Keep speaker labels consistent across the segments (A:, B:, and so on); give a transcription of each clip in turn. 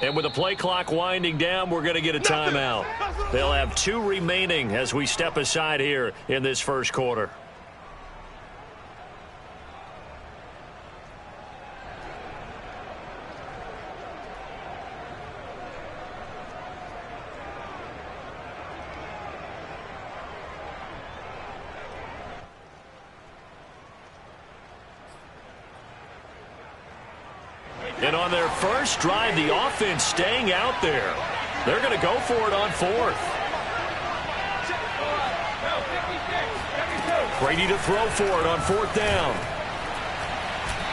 A: And with the play clock winding down, we're going to get a timeout. They'll have 2 remaining as we step aside here in this first quarter. And on their first drive, the offense staying out there. They're going to go for it on 4th. Brady to throw for it on 4th down.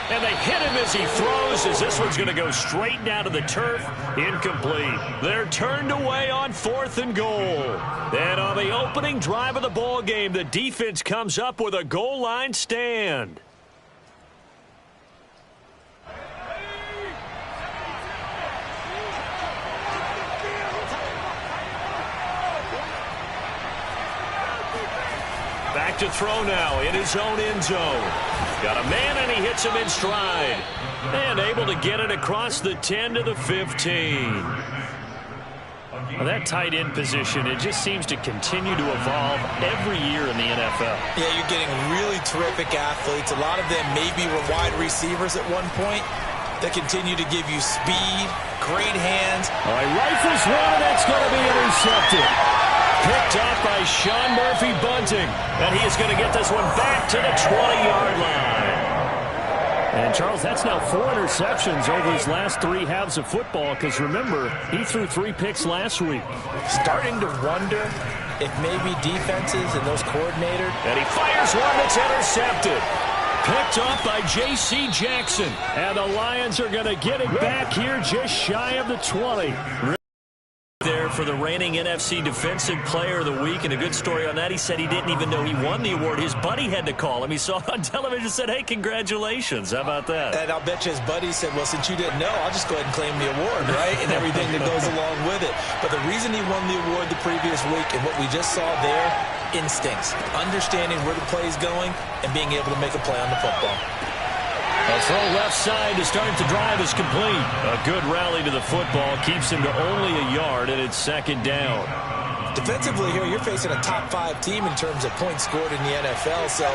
A: And they hit him as he throws, as this one's going to go straight down to the turf. Incomplete. They're turned away on 4th and goal. And on the opening drive of the ball game, the defense comes up with a goal line stand. Back to throw now in his own end zone. Got a man, and he hits him in stride. And able to get it across the 10 to the 15. Well, that tight end position, it just seems to continue to evolve every year in the NFL.
B: Yeah, you're getting really terrific athletes. A lot of them maybe were wide receivers at one point that continue to give you speed, great hands.
A: All right, rifles one, and that's going to be intercepted. Picked up by Sean Murphy-Bunting. And he is going to get this one back to the 20-yard line. And, Charles, that's now 4 interceptions over his last 3 halves of football, because, remember, he threw 3 picks last week.
B: Starting to wonder if maybe defenses and those coordinators.
A: And he fires one that's intercepted. Picked up by J.C. Jackson. And the Lions are going to get it back here just shy of the 20. There for the reigning NFC Defensive Player of the Week, and a good story on that. He said he didn't even know he won the award. His buddy had to call him. He saw it on television and said, hey, congratulations. How about that?
B: And I'll bet you his buddy said, well, since you didn't know, I'll just go ahead and claim the award, right? And everything that goes along with it. But the reason he won the award the previous week and what we just saw there, instincts, understanding where the play is going and being able to make a play on the football.
A: A throw left side to start the drive is complete. A good rally to the football keeps him to only a yard, and it's 2nd down.
B: Defensively here, you're facing a top 5 team in terms of points scored in the NFL. So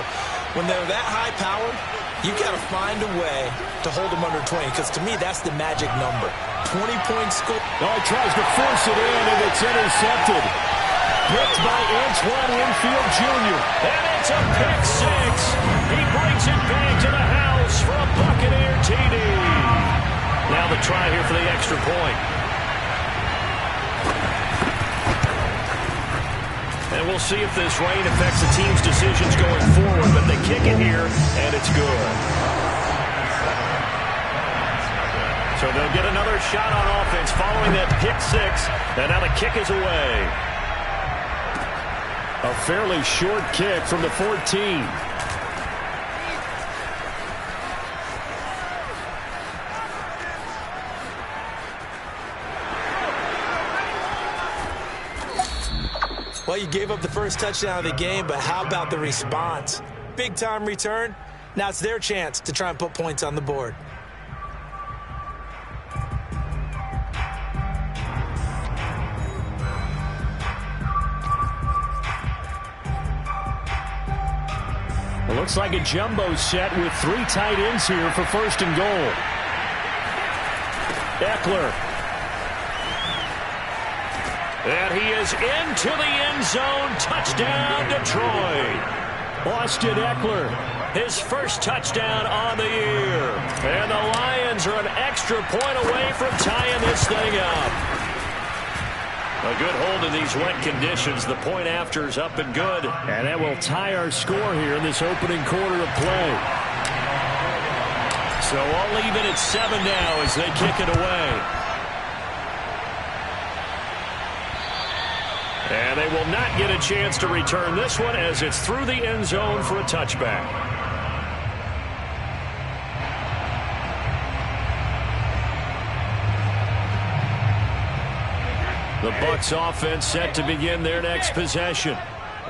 B: when they're that high-powered, you've got to find a way to hold them under 20, because to me, that's the magic number. 20 points scored.
A: Oh, he tries to force it in, and it's intercepted. Picked by Antoine Winfield Jr. And it's a pick 6. He brings it back to the house for a Buccaneer TD. Now the try here for the extra point. And we'll see if this rain affects the team's decisions going forward, but they kick it here, and it's good. So they'll get another shot on offense following that pick 6, and now the kick is away. A fairly short kick from the 14.
B: Well, you gave up the first touchdown of the game, but how about the response? Big-time return. Now it's their chance to try and put points on the board.
A: It looks like a jumbo set with 3 tight ends here for 1st and goal. Eckler. And he is into the end zone. Touchdown, Detroit. Austin Eckler, his first touchdown on the year. And the Lions are an extra point away from tying this thing up. A good hold in these wet conditions. The point after is up and good. And that will tie our score here in this opening quarter of play. So all even at 7 now as they kick it away. And they will not get a chance to return this one as it's through the end zone for a touchback. The Bucs offense set to begin their next possession.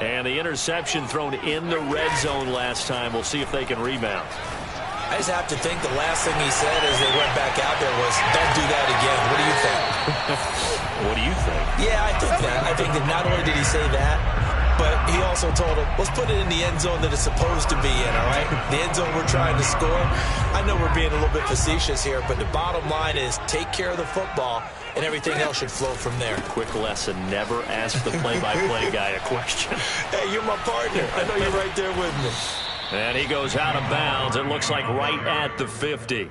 A: And the interception thrown in the red zone last time. We'll see if they can rebound.
B: I just have to think the last thing he said as they went back out there was, don't do that again. What do you think?
A: What do you think?
B: Yeah, I think that. I think that not only did he say that, but he also told him, let's put it in the end zone that it's supposed to be in, all right? The end zone we're trying to score. I know we're being a little bit facetious here, but the bottom line is take care of the football, and everything else should flow from there.
A: Quick lesson, never ask the play-by-play guy a question.
B: Hey, you're my partner. I know you're right there with me.
A: And he goes out of bounds. It looks like right at the 50.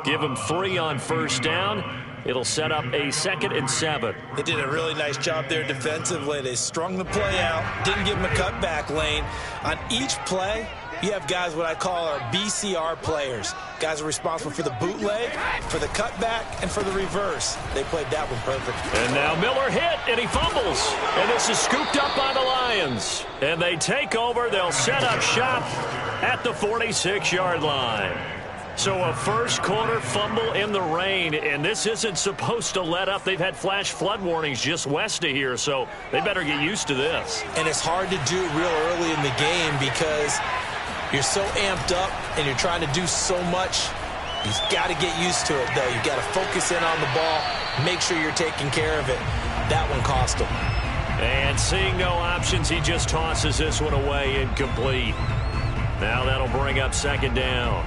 A: Give him 3 on first down. It'll set up a 2nd and 7.
B: They did a really nice job there defensively. They strung the play out, didn't give him a cutback lane. On each play, you have guys what I call our BCR players. Guys are responsible for the bootleg, for the cutback, and for the reverse. They played that one perfect.
A: And now Miller hit, and he fumbles. And this is scooped up by the Lions. And they take over. They'll set up shop at the 46-yard line. So a first-quarter fumble in the rain, and this isn't supposed to let up. They've had flash flood warnings just west of here, so they better get used to this.
B: And it's hard to do real early in the game because you're so amped up and you're trying to do so much. You've got to get used to it, though. You've got to focus in on the ball, make sure you're taking care of it. That one cost him.
A: And seeing no options, he just tosses this one away incomplete. Now that'll bring up 2nd down.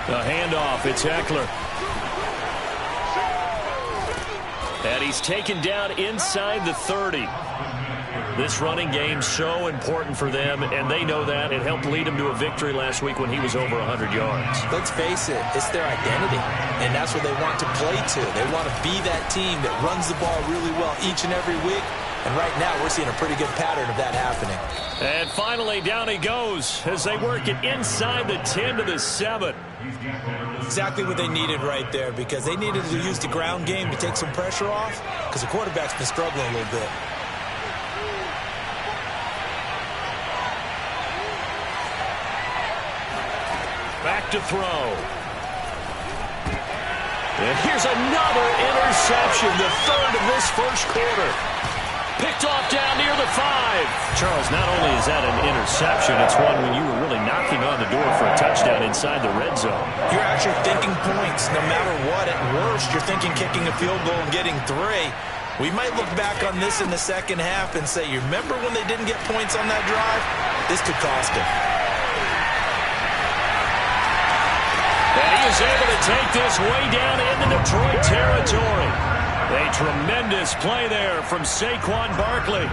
A: The handoff, it's Eckler. And he's taken down inside the 30. This running game's so important for them, and they know that. It helped lead him to a victory last week when he was over 100 yards.
B: Let's face it, it's their identity, and that's what they want to play to. They want to be that team that runs the ball really well each and every week, and right now we're seeing a pretty good pattern of that happening.
A: And finally, down he goes as they work it inside the 10 to the 7.
B: Exactly what they needed right there, because they needed to use the ground game to take some pressure off, because the quarterback's been struggling a little bit.
A: Back to throw. And here's another interception, the 3rd of this first quarter. Picked off down near the 5. Charles, not only is that an interception, it's one when you were really knocking on the door for a touchdown inside the red zone.
B: You're actually thinking points no matter what. At worst, you're thinking kicking a field goal and getting 3. We might look back on this in the second half and say, you remember when they didn't get points on that drive? This could cost them.
A: And he is able to take this way down into Detroit territory. A tremendous play there from Saquon Barkley.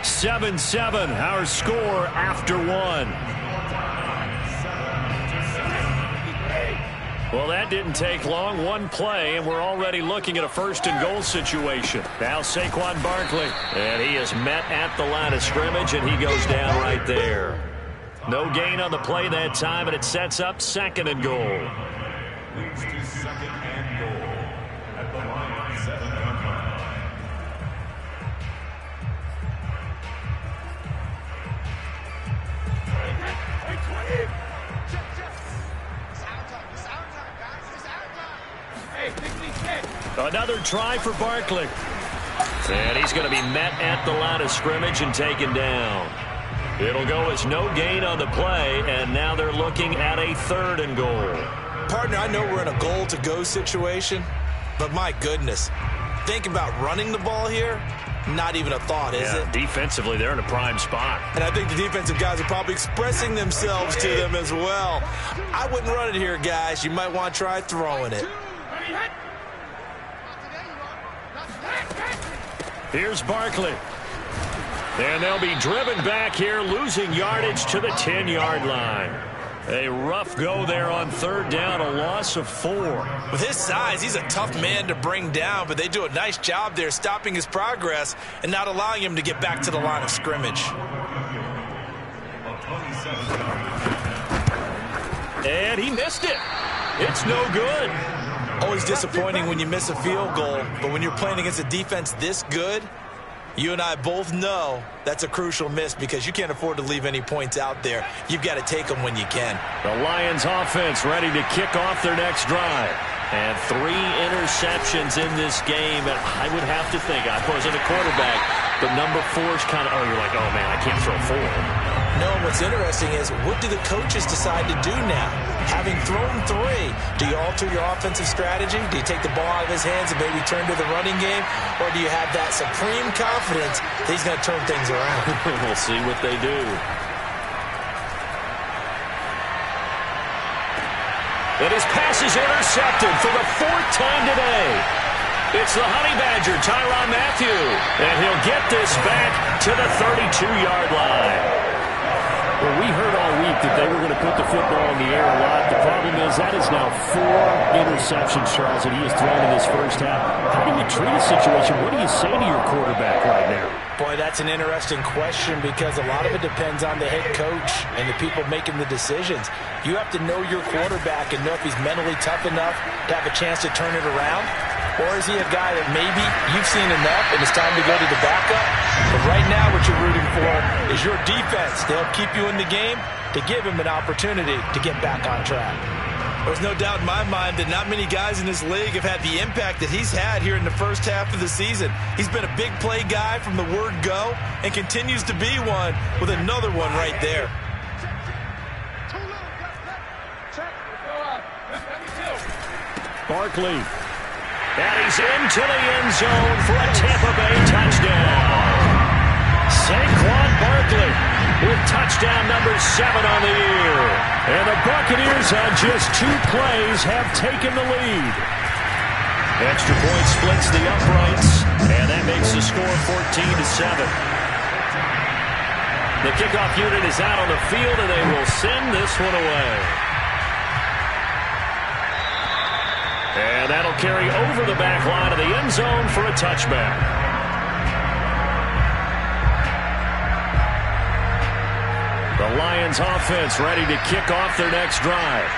A: 7-7, our score after 1. Well, that didn't take long. One play, and we're already looking at a 1st and goal situation. Now Saquon Barkley, and he is met at the line of scrimmage, and he goes down right there. No gain on the play that time, and it sets up 2nd and goal.
C: Leads to 2nd and goal at the line, 7-yard line.
A: Another try for Barkley. And he's going to be met at the line of scrimmage and taken down. It'll go as no gain on the play, and now they're looking at a 3rd and goal.
B: Partner, I know we're in a goal-to-go situation, but my goodness, think about running the ball here. Not even a thought, is it?
A: Defensively, they're in a prime spot.
B: And I think the defensive guys are probably expressing themselves to them as well. I wouldn't run it here, guys. You might want to try throwing it.
A: Here's Barkley. And they'll be driven back here, losing yardage to the 10-yard line. A rough go there on 3rd down, a loss of 4.
B: With his size, he's a tough man to bring down, but they do a nice job there stopping his progress and not allowing him to get back to the line of scrimmage.
A: And he missed it. It's no good.
B: Always disappointing when you miss a field goal, but when you're playing against a defense this good, you and I both know that's a crucial miss because you can't afford to leave any points out there. You've got to take them when you can.
A: The Lions offense ready to kick off their next drive. And 3 interceptions in this game. And I would have to think, I wasn't a quarterback, but number 4 is kind of, oh, you're like, oh, man, I can't throw 4.
B: No, what's interesting is, what do the coaches decide to do now? Having thrown 3, do you alter your offensive strategy? Do you take the ball out of his hands and maybe turn to the running game? Or do you have that supreme confidence that he's going to turn things around?
A: We'll see what they do. And his pass is intercepted for the 4th time today. It's the Honey Badger, Tyrann Mathieu. And he'll get this back to the 32-yard line.
D: Well, we heard all week that they were going to put the football in the air a lot. The problem is that is now 4 interceptions, Charles, that he has thrown in this first half. How do you treat a situation? What do you say to your quarterback right now?
B: Boy, that's an interesting question because a lot of it depends on the head coach and the people making the decisions. You have to know your quarterback and know if he's mentally tough enough to have a chance to turn it around. Or is he a guy that maybe you've seen enough and it's time to go to the backup? But right now what you're rooting for is your defense to help keep you in the game, to give him an opportunity to get back on track.
E: There's no doubt in my mind that not many guys in this league have had the impact that he's had here in the first half of the season. He's been a big play guy from the word go and continues to be one with another one right there.
D: Barkley.
A: And he's into the end zone for a Tampa Bay touchdown. Saquon Barkley with touchdown number 7 on the year. And the Buccaneers on just 2 plays have taken the lead. Extra point splits the uprights, and that makes the score 14-7. The kickoff unit is out on the field, and they will send this one away. And that'll carry over the back line of the end zone for a touchback. The Lions offense ready to kick off their next drive.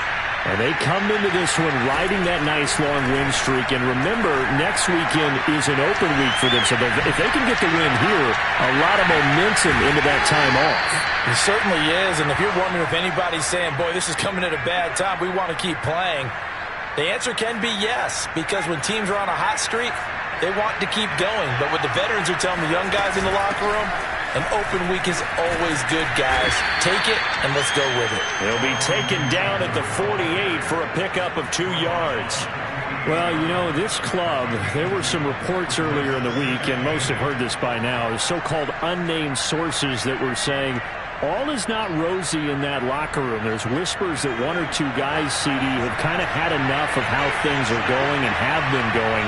A: And they come into this one riding that nice long win streak. And remember, next weekend is an open week for them. So if they can get the win here, a lot of momentum into that time off.
B: It certainly is. And if you're wondering if anybody's saying, boy, this is coming at a bad time, we want to keep playing, the answer can be yes, because when teams are on a hot streak, they want to keep going. But what the veterans are telling the young guys in the locker room, an open week is always good, guys. Take it, and let's go with it.
A: They'll be taken down at the 48 for a pickup of 2 yards.
D: Well, you know, this club, there were some reports earlier in the week, and most have heard this by now, the so-called unnamed sources that were saying all is not rosy in that locker room. There's whispers that 1 or 2 guys, CD, have kind of had enough of how things are going and have been going.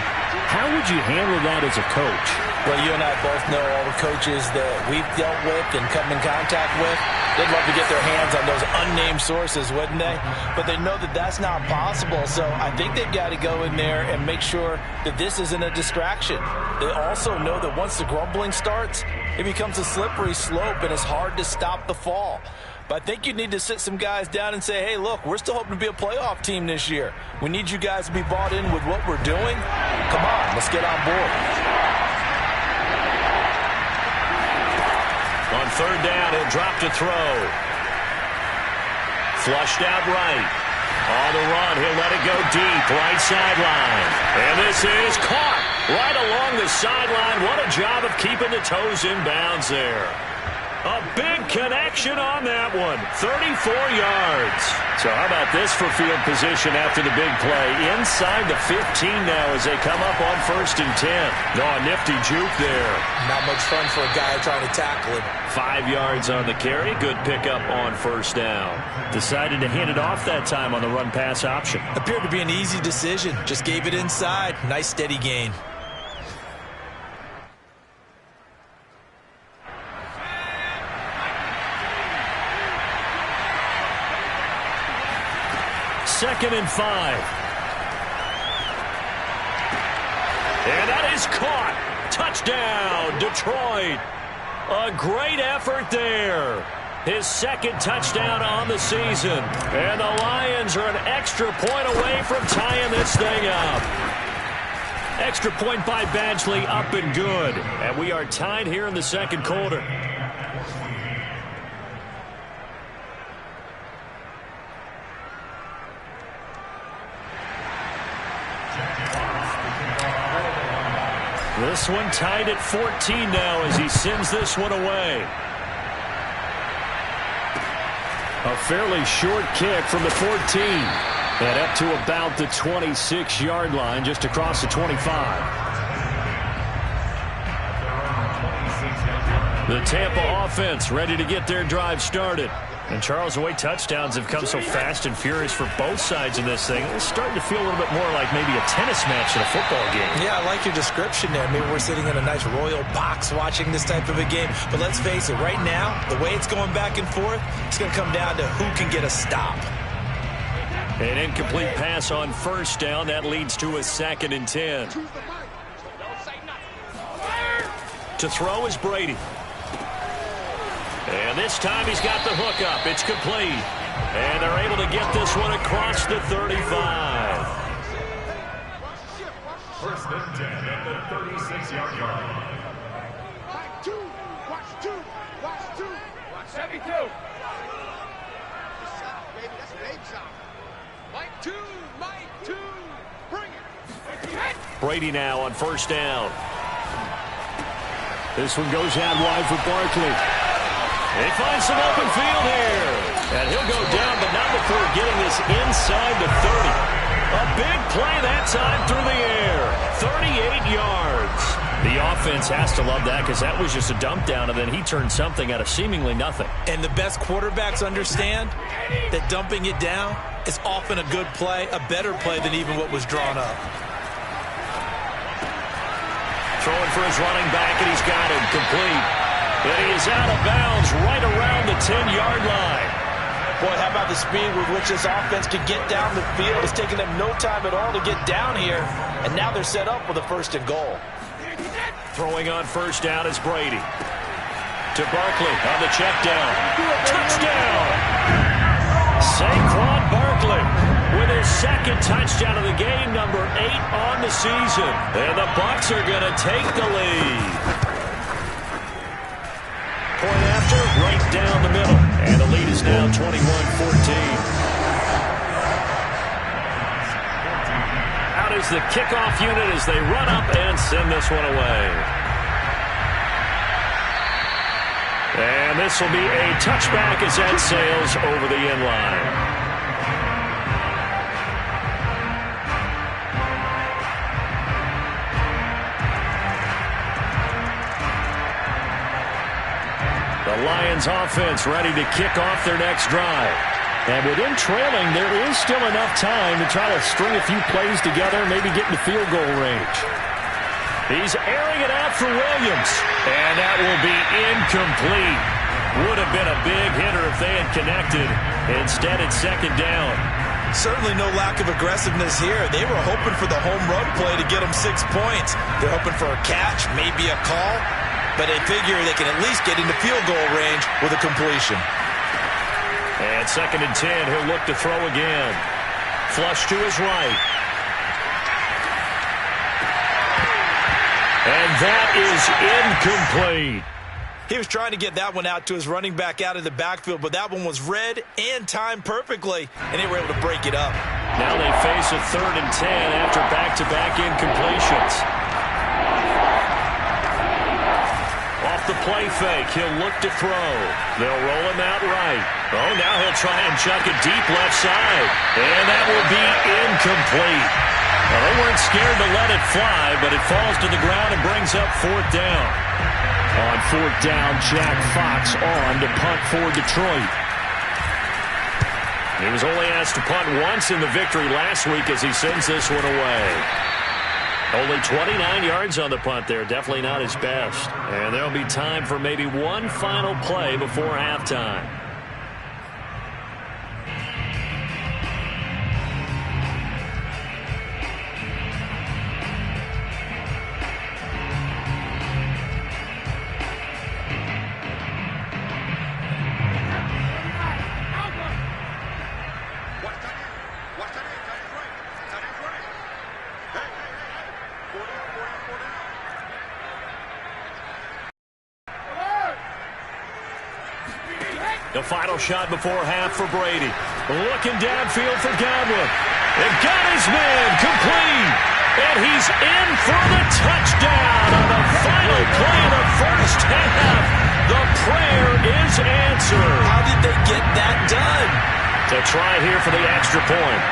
D: How would you handle that as a coach?
B: Well, you and I both know all the coaches that we've dealt with and come in contact with. They'd love to get their hands on those unnamed sources, wouldn't they? But they know that that's not possible, so I think they've got to go in there and make sure that this isn't a distraction. They also know that once the grumbling starts, it becomes a slippery slope, and it's hard to stop the fall. But I think you need to sit some guys down and say, hey, look, we're still hoping to be a playoff team this year. We need you guys to be bought in with what we're doing. Come on, let's get on board.
A: On 3rd down, he'll drop to throw. Flushed out right. On the run, he'll let it go deep, right sideline. And this is caught right along the sideline. What a job of keeping the toes in bounds there. A big connection on that one. 34 yards. So how about this for field position after the big play? Inside the 15 now as they come up on 1st and 10. No, a nifty juke there.
B: Not much fun for a guy trying to tackle him.
A: 5 yards on the carry. Good pickup on 1st down. Decided to hand it off that time on the run-pass option.
B: Appeared to be an easy decision. Just gave it inside. Nice steady gain.
A: Second and 5. And that is caught. Touchdown, Detroit. A great effort there. His 2nd touchdown on the season. And the Lions are an extra point away from tying this thing up. Extra point by Badgley, up and good. And we are tied here in the 2nd quarter. This one tied at 14 now as he sends this one away.
D: A fairly short kick from the 14. And up to about the 26-yard line, just across the 25.
A: The Tampa offense ready to get their drive started. And Charles, the way touchdowns have come so fast and furious for both sides in this thing, it's starting to feel a little bit more like maybe a tennis match in a football game.
B: Yeah, I like your description there. Maybe we're sitting in a nice royal box watching this type of a game. But let's face it, right now, the way it's going back and forth, it's going to come down to who can get a stop.
A: An incomplete pass on first down. That leads to a 2nd and 10. To throw is Brady. And this time he's got the hook up. It's complete. And they're able to get this one across the 35.
C: 1st and 10 at the 36-yard line.
F: Watch two. Watch 72. Baby, that's a baby shot. Mike two. Bring it.
A: Brady now on 1st down. This one goes out wide for Barkley. They find some open field here. And he'll go down, but not before getting this inside the 30. A big play that time through the air. 38 yards. The offense has to love that because that was just a dump down, and then he turned something out of seemingly nothing.
B: And the best quarterbacks understand that dumping it down is often a good play, a better play than even what was drawn up.
A: Throwing for his running back, and he's got him complete. And he is out of bounds right around the 10-yard line.
B: Boy, how about the speed with which this offense can get down the field? It's taken them no time at all to get down here, and now they're set up with a 1st and goal.
A: Throwing on 1st down is Brady. To Barkley on the check down. Touchdown! Saquon Barkley with his 2nd touchdown of the game, number 8 on the season. And the Bucs are going to take the lead. Point after, right down the middle. And the lead is now 21-14. Out is the kickoff unit as they run up and send this one away. And this will be a touchback as that sails over the end line. The Lions offense ready to kick off their next drive. And with them trailing, there is still enough time to try to string a few plays together, maybe get in the field goal range. He's airing it out for Williams. And that will be incomplete. Would have been a big hitter if they had connected. Instead, it's 2nd down.
B: Certainly no lack of aggressiveness here. They were hoping for the home run play to get them 6 points. They're hoping for a catch, maybe a call. But they figure they can at least get into field goal range with a completion.
A: And 2nd and 10, he'll look to throw again. Flush to his right. And that is incomplete.
B: He was trying to get that one out to his running back out of the backfield, but that one was read and timed perfectly, and they were able to break it up.
A: Now they face a 3rd and 10 after back-to-back incompletions. Off the play fake, he'll look to throw. They'll roll him out right. Oh, now he'll try and chuck it deep left side. And that will be incomplete. Well, they weren't scared to let it fly, but it falls to the ground and brings up 4th down. On 4th down, Jack Fox on to punt for Detroit. He was only asked to punt once in the victory last week as he sends this one away. Only 29 yards on the punt there. Definitely not his best. And there'll be time for maybe one final play before halftime. The final shot before half for Brady. Looking downfield for Godwin. And got his man complete. And he's in for the touchdown on the final play of the first half. The prayer is answered.
B: How did they get that done?
A: To try here for the extra point.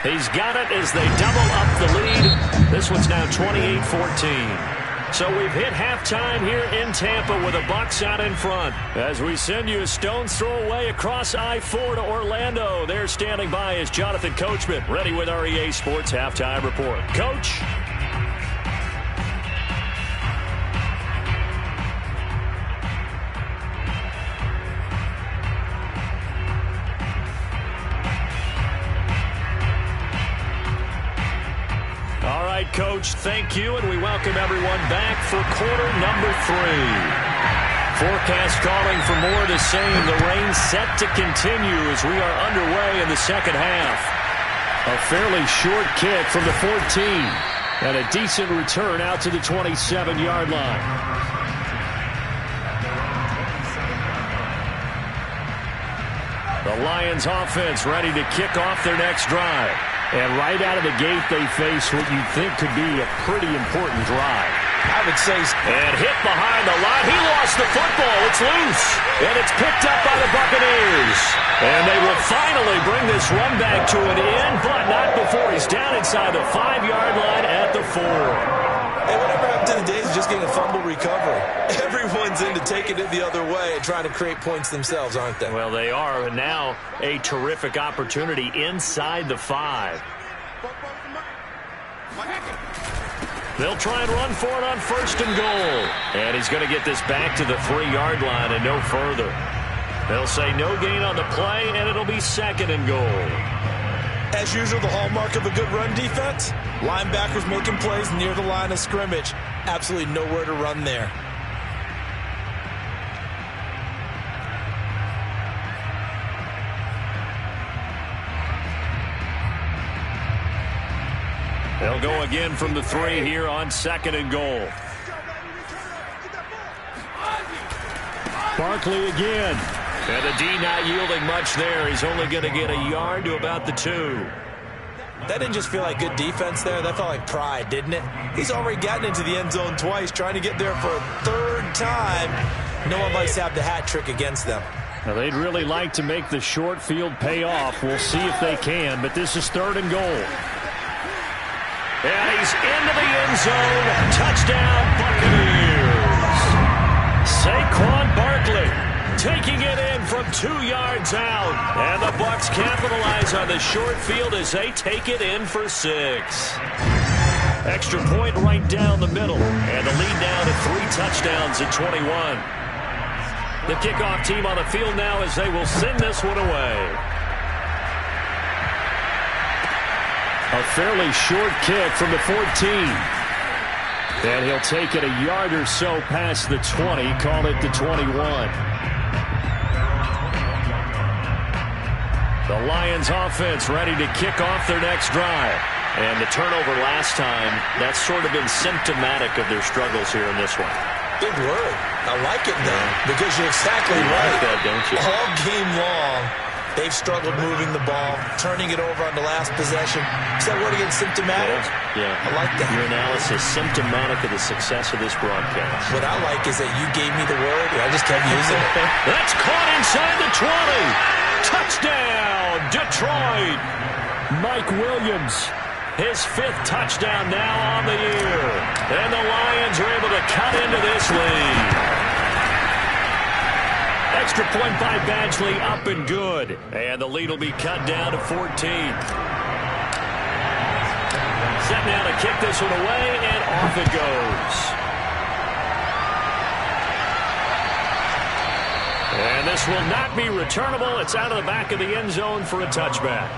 A: He's got it as they double up the lead. This one's now 28-14. So we've hit halftime here in Tampa with the Bucs out in front. As we send you a stone's throw away across I-4 to Orlando. There standing by is Jonathan Coachman, ready with our EA Sports Halftime Report. Coach. Coach, thank you, and we welcome everyone back for quarter number 3. Forecast calling for more of the same. The rain set to continue as we are underway in the second half. A fairly short kick from the 14, and a decent return out to the 27-yard line. The Lions offense ready to kick off their next drive. And right out of the gate, they face what you think could be a pretty important drive.
B: I would say.
A: And hit behind the line. He lost the football. It's loose. And it's picked up by the Buccaneers. And they will finally bring this run back to an end, but not before he's down inside the 5-yard line at the 4.
B: Hey, whatever happened to the days of just getting a fumble recovery? Everyone's into taking it the other way and trying to create points themselves, aren't they?
A: Well, they are. And now a terrific opportunity inside the 5. They'll try and run for it on 1st and goal. And he's going to get this back to the 3-yard line and no further. They'll say no gain on the play, and it'll be 2nd and goal.
B: As usual, the hallmark of a good run defense, linebackers making plays near the line of scrimmage. Absolutely nowhere to run there.
A: They'll go again from the 3 here on 2nd and goal. Barkley again. And the D not yielding much there. He's only going to get a yard to about the 2.
B: That didn't just feel like good defense there. That felt like pride, didn't it? He's already gotten into the end zone twice, trying to get there for a 3rd time. No one likes to have the hat trick against them.
D: Now, they'd really like to make the short field pay off. We'll see if they can, but this is 3rd and goal.
A: And he's into the end zone. Touchdown, Buccaneers. Saquon Barkley taking it in from 2 yards out. And the Bucs capitalize on the short field as they take it in for 6. Extra point right down the middle. And the lead now to 3 touchdowns at 21. The kickoff team on the field now as they will send this one away.
D: A fairly short kick from the 14. And he'll take it a yard or so past the 20, call it the 21. The Lions offense ready to kick off their next drive. And the turnover last time, that's sort of been symptomatic of their struggles here in this one.
B: Big word. I like it now because you're exactly right.
A: Like that, don't you?
B: All game long, they've struggled moving the ball, turning it over on the last possession. Is that word again, symptomatic?
A: Yeah.
B: I like that.
A: Your analysis, symptomatic of the success of this broadcast.
B: What I like is that you gave me the word, and I just kept using it.
A: That's caught inside the 20. Touchdown, Detroit.
D: Mike Williams.
A: His 5th touchdown now on the year. And the Lions are able to cut into this lead. Extra point by Badgley, up and good. And the lead will be cut down to 14. Set now to kick this one away, and off it goes. And this will not be returnable. It's out of the back of the end zone for a touchback.